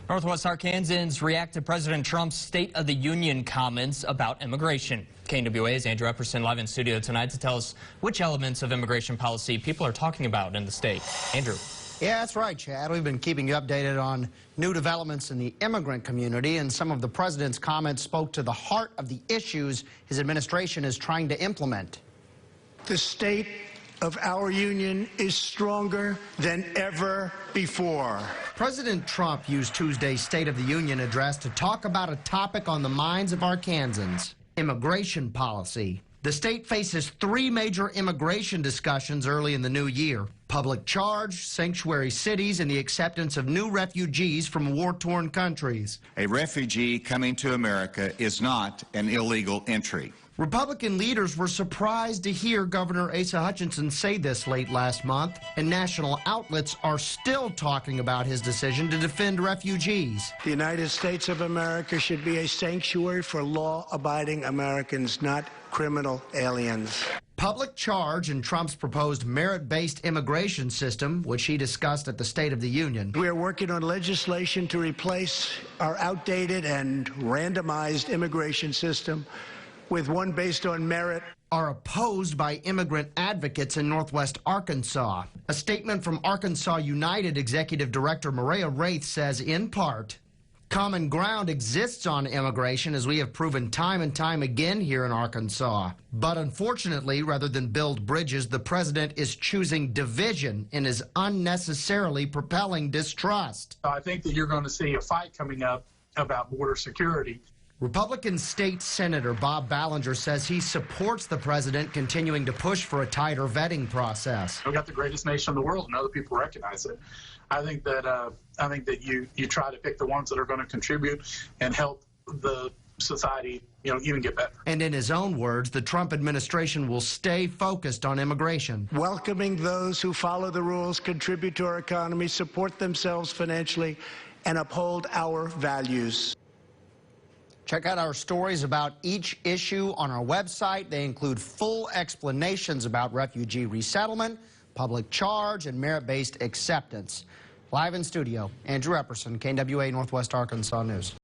Northwest Arkansans react to President Trump's State of the Union comments about immigration. KNWA's Andrew Epperson live in studio tonight to tell us which elements of immigration policy people are talking about in the state. Andrew. Yeah, that's right, Chad. We've been keeping you updated on new developments in the immigrant community, and some of the president's comments spoke to the heart of the issues his administration is trying to implement. The state of our union is stronger than ever before. President Trump used Tuesday's State of the Union address to talk about a topic on the minds of Arkansans: immigration policy. The state faces three major immigration discussions early in the new year: public charge, sanctuary cities, and the acceptance of new refugees from war-torn countries. A refugee coming to America is not an illegal entry. Republican leaders were surprised to hear Governor Asa Hutchinson say this late last month, and national outlets are still talking about his decision to defend refugees. The United States of America should be a sanctuary for law-abiding Americans, not criminal aliens. Public charge in Trump's proposed merit-based immigration system, which he discussed at the State of the Union. We are working on legislation to replace our outdated and randomized immigration system with one based on merit. Are opposed by immigrant advocates in Northwest Arkansas. A statement from Arkansas United Executive Director Maria Wraith says, in part, common ground exists on immigration, as we have proven time and time again here in Arkansas. But unfortunately, rather than build bridges, the president is choosing division and is unnecessarily propelling distrust. I think that you're going to see a fight coming up about border security. Republican State Senator Bob Ballinger says he supports the president continuing to push for a tighter vetting process. We've got the greatest nation in the world, and other people recognize it. I think that you try to pick the ones that are going to contribute and help the society, even get better. And in his own words, the Trump administration will stay focused on immigration. Welcoming those who follow the rules, contribute to our economy, support themselves financially, and uphold our values. Check out our stories about each issue on our website. They include full explanations about refugee resettlement, public charge, and merit-based acceptance. Live in studio, Andrew Epperson, KNWA Northwest Arkansas News.